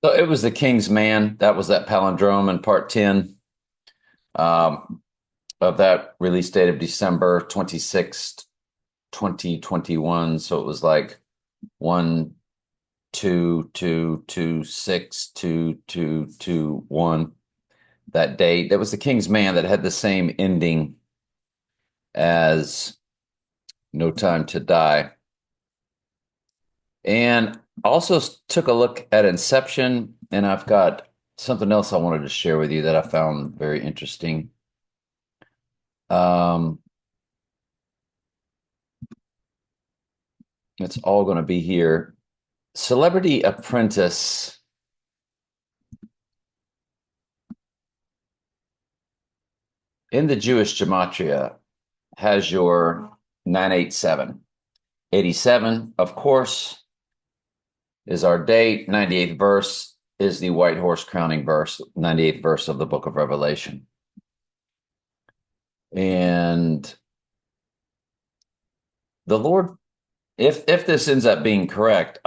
So it was the King's Man. That was that palindrome in part 10 um, of that release date of December 26th, 2021. So it was like 1 2 2 2 6 2 2 2 1 that date. That was the King's Man that had the same ending as No Time to Die. And also took a look at Inception, and I've got something else I wanted to share with you that I found very interesting. Um, it's all going to be here. Celebrity Apprentice in the Jewish gematria has your 987. 87, of course, is our date. 98th verse is the white horse crowning verse, 98th verse of the book of Revelation. And the Lord, if this ends up being correct,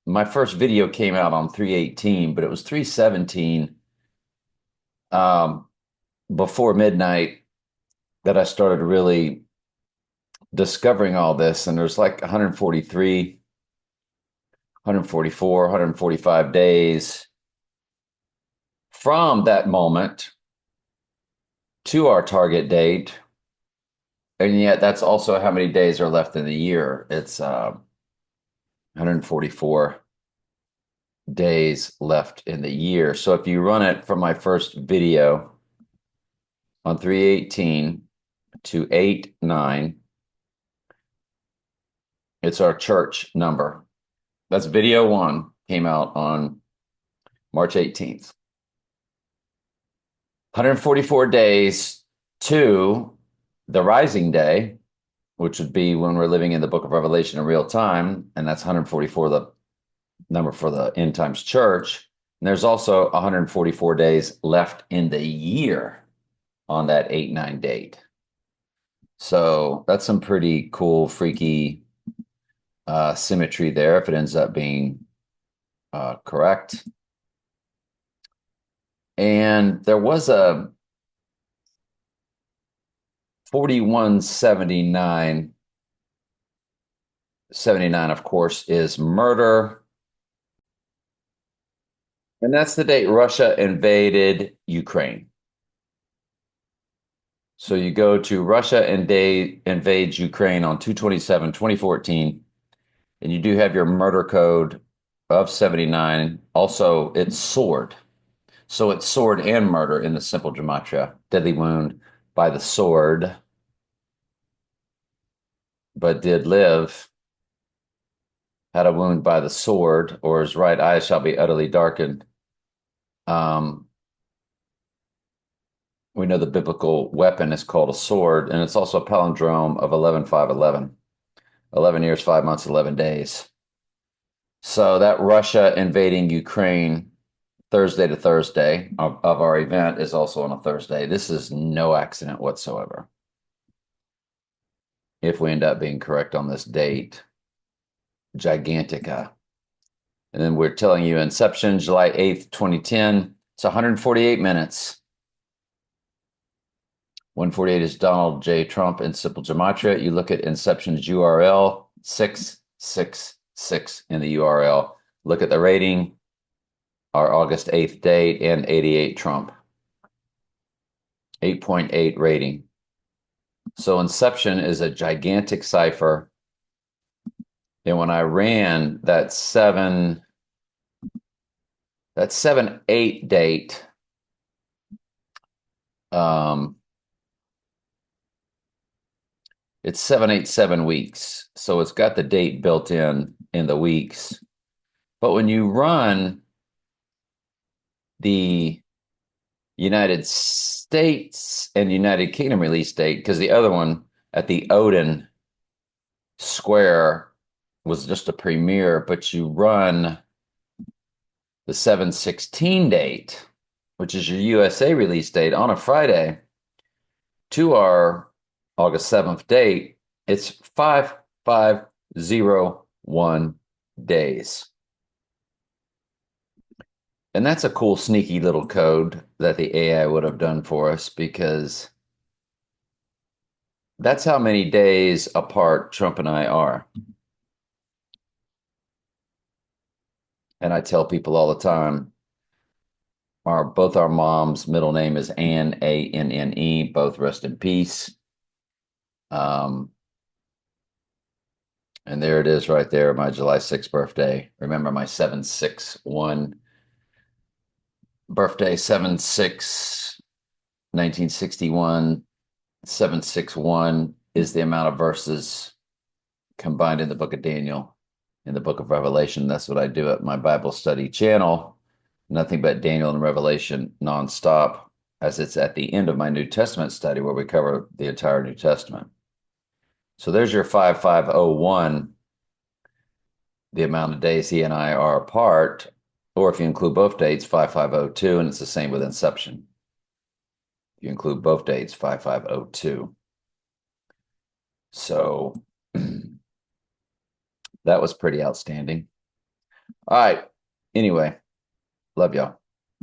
my first video came out on 318, but it was 317 um, before midnight that I started really discovering all this. And there's like 143, 144, 145 days from that moment to our target date. And yet that's also how many days are left in the year. It's 144 days left in the year. So if you run it from my first video on 318 to 89, it's our church number. That's video one, came out on March 18th. 144 days to the rising day, which would be when we're living in the book of Revelation in real time. And that's 144, the number for the end times church. And there's also 144 days left in the year on that 8-9 date. So that's some pretty cool, freaky symmetry there if it ends up being correct. And there was a 4179. 79, of course, is murder. And that's the date Russia invaded Ukraine. So you go to Russia invades Ukraine on 2/27/2014, and you do have your murder code of 79. Also, it's sword. So it's sword and murder in the simple gematria. Deadly wound by the sword, but did live. Had a wound by the sword, or his right eye shall be utterly darkened. Um, we know the biblical weapon is called a sword, and it's also a palindrome of 11/5/11. 11 years, 5 months, 11 days. So that Russia invading Ukraine Thursday to Thursday of our event is also on a Thursday. This is no accident whatsoever. If we end up being correct on this date, Gigantica. And then we're telling you Inception, July 8th, 2010. It's 148 minutes. 148 is Donald J. Trump in simple gematria. You look at Inception's URL, 666 in the URL. Look at the rating, our August 8th date, and 88 Trump. 8.8 rating. So Inception is a gigantic cipher. And when I ran that 7/8 date, it's 7/8 weeks. So it's got the date built in the weeks. But when you run the United States and United Kingdom release date, because the other one at the Odin Square was just a premiere, but you run the 7/16 date, which is your USA release date on a Friday, to our August 7th date, it's 5501 days. And that's a cool, sneaky little code that the AI would have done for us because that's how many days apart Trump and I are. And I tell people all the time, both our moms' middle name is Anne, Anne, both rest in peace. Um, and there it is right there, my July 6th birthday. Remember my 761 birthday, 7/6, 1961. 761 is the amount of verses combined in the book of Daniel, in the book of Revelation. That's what I do at my Bible study channel. Nothing but Daniel and Revelation nonstop, as it's at the end of my New Testament study where we cover the entire New Testament. So there's your 5501, the amount of days he and I are apart, or if you include both dates, 5502, and it's the same with Inception. If you include both dates, 5502. So that was pretty outstanding. All right. Anyway, love y'all.